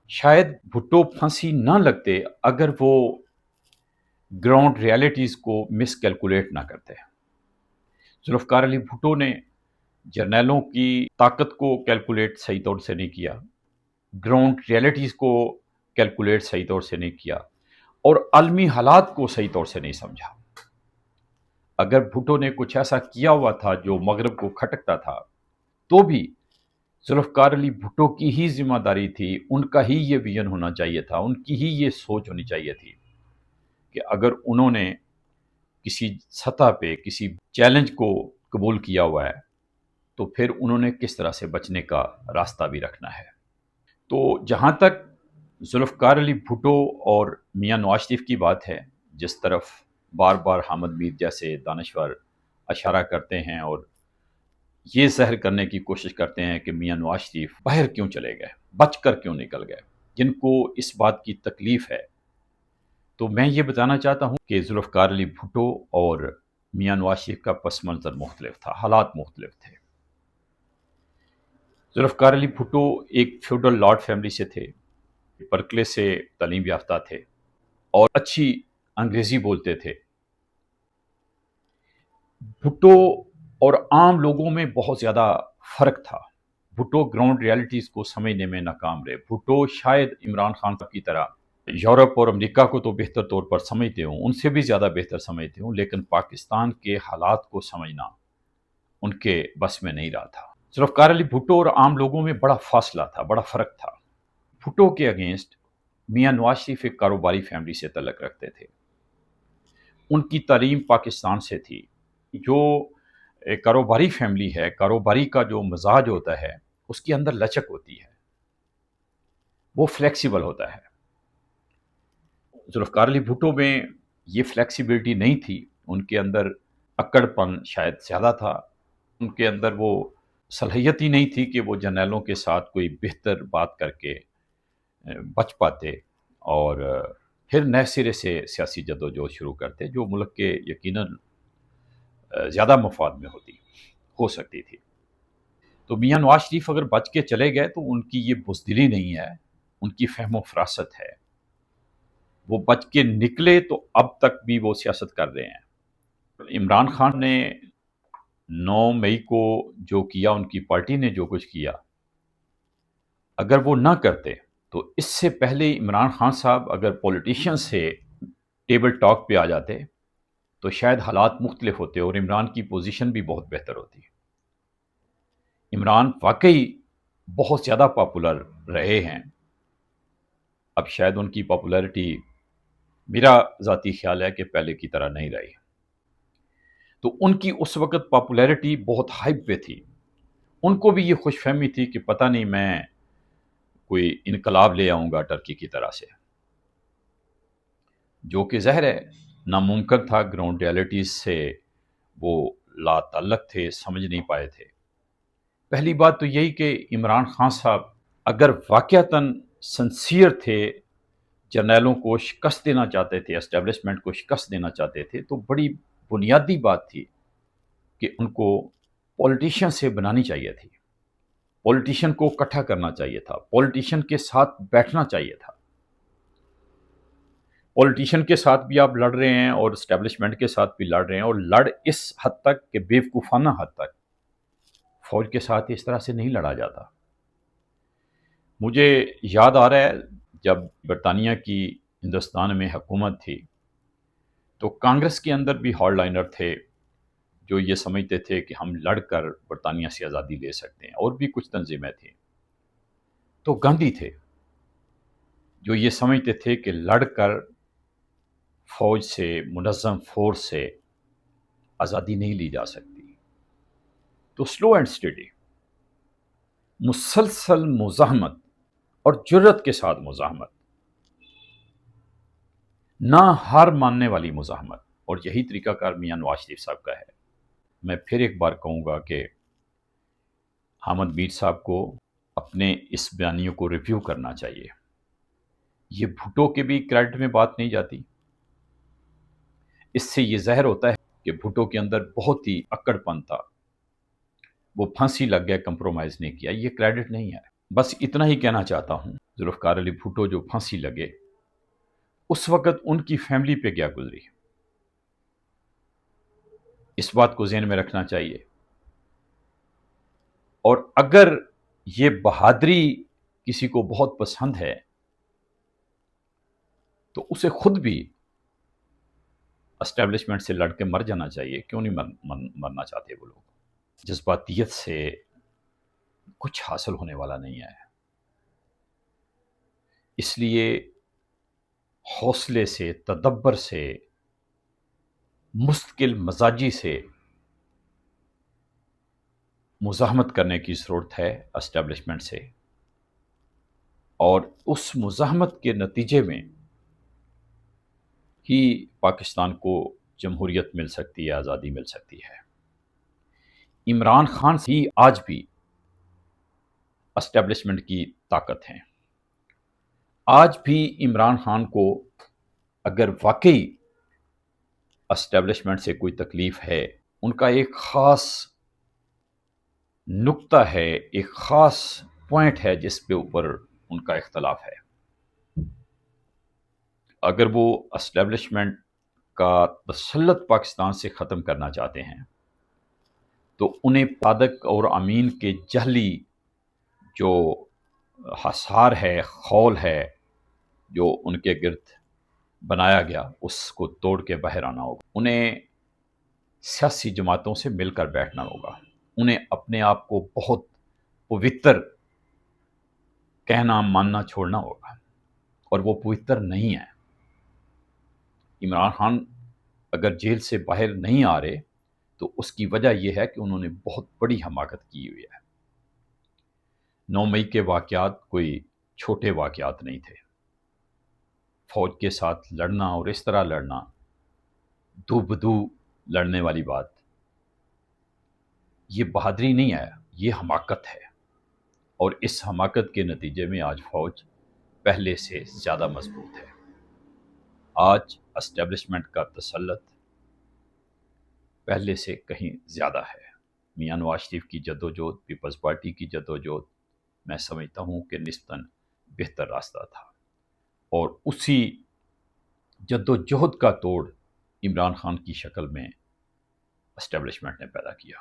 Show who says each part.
Speaker 1: شاید بھٹو پھانسی نہ لگتے اگر وہ گراؤنڈ ریالٹیز کو مس کیلکولیٹ نہ کرتے۔ ذوالفقار علی بھٹو نے جرنیلوں کی طاقت کو کیلکولیٹ صحیح طور سے نہیں کیا، گراؤنڈ ریالٹیز کو کیلکولیٹ صحیح طور سے نہیں کیا، اور عالمی حالات کو صحیح طور سے نہیں سمجھا۔ اگر بھٹو نے کچھ ایسا کیا ہوا تھا جو مغرب کو کھٹکتا تھا تو بھی ذوالفقار علی بھٹو کی ہی ذمہ داری تھی، ان کا ہی یہ ویژن ہونا چاہیے تھا، ان کی ہی یہ سوچ ہونی چاہیے تھی کہ اگر انہوں نے کسی سطح پہ کسی چیلنج کو قبول کیا ہوا ہے تو پھر انہوں نے کس طرح سے بچنے کا راستہ بھی رکھنا ہے۔ تو جہاں تک ذوالفقار علی بھٹو اور میاں نواز شریف کی بات ہے، جس طرف بار بار حامد میر جیسے دانشور اشارہ کرتے ہیں اور یہ ظاہر کرنے کی کوشش کرتے ہیں کہ میاں نواز شریف باہر کیوں چلے گئے، بچ کر کیوں نکل گئے، جن کو اس بات کی تکلیف ہے، تو میں یہ بتانا چاہتا ہوں کہ ذوالفقار علی بھٹو اور میاں نواز شریف کا پس منظر مختلف تھا، حالات مختلف تھے۔ ذوالفقار علی بھٹو ایک فیوڈل لارڈ فیملی سے تھے، برکلے سے تعلیم یافتہ تھے اور اچھی انگریزی بولتے تھے۔ بھٹو اور عام لوگوں میں بہت زیادہ فرق تھا۔ بھٹو گراؤنڈ ریالٹیز کو سمجھنے میں ناکام رہے۔ بھٹو شاید عمران خان کی طرح یورپ اور امریکہ کو تو بہتر طور پر سمجھتے ہوں، ان سے بھی زیادہ بہتر سمجھتے ہوں، لیکن پاکستان کے حالات کو سمجھنا ان کے بس میں نہیں رہا تھا۔ ذوالفقار علی بھٹو اور عام لوگوں میں بڑا فاصلہ تھا، بڑا فرق تھا۔ بھٹو کے اگینسٹ میاں نواز شریف ایک کاروباری فیملی سے تعلق رکھتے تھے، ان کی تعلیم پاکستان سے تھی۔ جو ایک کاروباری فیملی ہے، کاروباری کا جو مزاج ہوتا ہے اس کے اندر لچک ہوتی ہے، وہ فلیکسیبل ہوتا ہے۔ ذوالفقار علی بھٹو میں یہ فلیکسیبلٹی نہیں تھی، ان کے اندر اکڑ پن شاید زیادہ تھا، ان کے اندر وہ صلاحیت ہی نہیں تھی کہ وہ جرنیلوں کے ساتھ کوئی بہتر بات کر کے بچ پاتے اور پھر نئے سرے سے سیاسی جدوجہد شروع کرتے جو ملک کے یقیناً زیادہ مفاد میں ہو سکتی تھی۔ تو میاں نواز شریف اگر بچ کے چلے گئے تو ان کی یہ بزدلی نہیں ہے، ان کی فہم و فراست ہے۔ وہ بچ کے نکلے تو اب تک بھی وہ سیاست کر رہے ہیں۔ عمران خان نے 9 مئی کو جو کیا، ان کی پارٹی نے جو کچھ کیا، اگر وہ نہ کرتے تو اس سے پہلے عمران خان صاحب اگر پولیٹیشین سے ٹیبل ٹاک پہ آ جاتے تو شاید حالات مختلف ہوتے اور عمران کی پوزیشن بھی بہت بہتر ہوتی۔ عمران واقعی بہت زیادہ پاپولر رہے ہیں، اب شاید ان کی پاپولیرٹی میرا ذاتی خیال ہے کہ پہلے کی طرح نہیں رہی۔ تو ان کی اس وقت پاپولیرٹی بہت ہائپ پہ تھی، ان کو بھی یہ خوش فہمی تھی کہ پتہ نہیں میں کوئی انقلاب لے آؤں گا ٹرکی کی طرح سے، جو کہ ظاہر ہے ناممکن تھا، گراؤنڈ ریالٹیز سے وہ لا تعلق تھے، سمجھ نہیں پائے تھے۔ پہلی بات تو یہی کہ عمران خان صاحب اگر واقعتاً سنسیئر تھے، جرنیلوں کو شکست دینا چاہتے تھے، اسٹیبلشمنٹ کو شکست دینا چاہتے تھے، تو بڑی بنیادی بات تھی کہ ان کو پولیٹیشین سے بنانی چاہیے تھی، پولیٹیشین کو اکٹھا کرنا چاہیے تھا، پولیٹیشین کے ساتھ بیٹھنا چاہیے تھا۔ پولیٹیشین کے ساتھ بھی آپ لڑ رہے ہیں اور اسٹیبلشمنٹ کے ساتھ بھی لڑ رہے ہیں، اور لڑ اس حد تک کہ بیوقوفانہ حد تک فوج کے ساتھ اس طرح سے نہیں لڑا جاتا۔ مجھے یاد آ رہا ہے جب برطانیہ کی ہندوستان میں حکومت تھی تو کانگریس کے اندر بھی ہارڈ لائنر تھے جو یہ سمجھتے تھے کہ ہم لڑ کر برطانیہ سے آزادی لے سکتے ہیں، اور بھی کچھ تنظیمیں تھیں۔ تو گاندھی تھے جو یہ سمجھتے تھے کہ لڑ کر فوج سے، منظم فورس سے آزادی نہیں لی جا سکتی۔ تو سلو اینڈ اسٹڈی، مسلسل مزاحمت اور جرت کے ساتھ مزاحمت، نہ ہار ماننے والی مزاحمت، اور یہی طریقہ کار میاں نواز شریف صاحب کا ہے۔ میں پھر ایک بار کہوں گا کہ حامد میر صاحب کو اپنے اس بیانیوں کو ریویو کرنا چاہیے۔ یہ بھٹو کے بھی کریڈٹ میں بات نہیں جاتی، اس سے یہ ظاہر ہوتا ہے کہ بھٹو کے اندر بہت ہی اکڑ پن تھا، وہ پھانسی لگ گئے، کمپرومائز نہیں کیا، یہ کریڈٹ نہیں ہے۔ بس اتنا ہی کہنا چاہتا ہوں ذوالفقار علی بھٹو جو پھانسی لگے، اس وقت ان کی فیملی پہ کیا گزری، اس بات کو ذہن میں رکھنا چاہیے۔ اور اگر یہ بہادری کسی کو بہت پسند ہے تو اسے خود بھی اسٹیبلشمنٹ سے لڑ کے مر جانا چاہیے۔ کیوں نہیں مرنا چاہتے وہ لوگ؟ جذباتیت سے کچھ حاصل ہونے والا نہیں ہے، اس لیے حوصلے سے، تدبر سے، مستقل مزاجی سے مزاحمت کرنے کی ضرورت ہے اسٹیبلشمنٹ سے، اور اس مزاحمت کے نتیجے میں ہی پاکستان کو جمہوریت مل سکتی ہے، آزادی مل سکتی ہے۔ عمران خان ہی آج بھی اسٹیبلشمنٹ کی طاقت ہیں۔ آج بھی عمران خان کو اگر واقعی اسٹیبلشمنٹ سے کوئی تکلیف ہے، ان کا ایک خاص نقطہ ہے، ایک خاص پوائنٹ ہے جس پہ اوپر ان کا اختلاف ہے۔ اگر وہ اسٹیبلشمنٹ کا تسلط پاکستان سے ختم کرنا چاہتے ہیں تو انہیں صادق اور امین کے جعلی جو حصار ہے، خول ہے جو ان کے گرد بنایا گیا، اس کو توڑ کے باہر آنا ہوگا۔ انہیں سیاسی جماعتوں سے مل کر بیٹھنا ہوگا، انہیں اپنے آپ کو بہت پوتر کہنا ماننا چھوڑنا ہوگا، اور وہ پوتر نہیں ہے۔ عمران خان اگر جیل سے باہر نہیں آ رہے تو اس کی وجہ یہ ہے کہ انہوں نے بہت بڑی حماقت کی ہوئی ہے۔ 9 مئی کے واقعات کوئی چھوٹے واقعات نہیں تھے۔ فوج کے ساتھ لڑنا اور اس طرح لڑنا، دو بدو لڑنے والی بات، یہ بہادری نہیں ہے، یہ حماقت ہے، اور اس حماقت کے نتیجے میں آج فوج پہلے سے زیادہ مضبوط ہے۔ آج اسٹیبلشمنٹ کا تسلط پہلے سے کہیں زیادہ ہے۔ میاں نواز شریف کی جدوجہد، پیپلز پارٹی کی جدوجہد، میں سمجھتا ہوں کہ نسبتاً بہتر راستہ تھا، اور اسی جدوجہد کا توڑ عمران خان کی شکل میں اسٹیبلشمنٹ نے پیدا کیا۔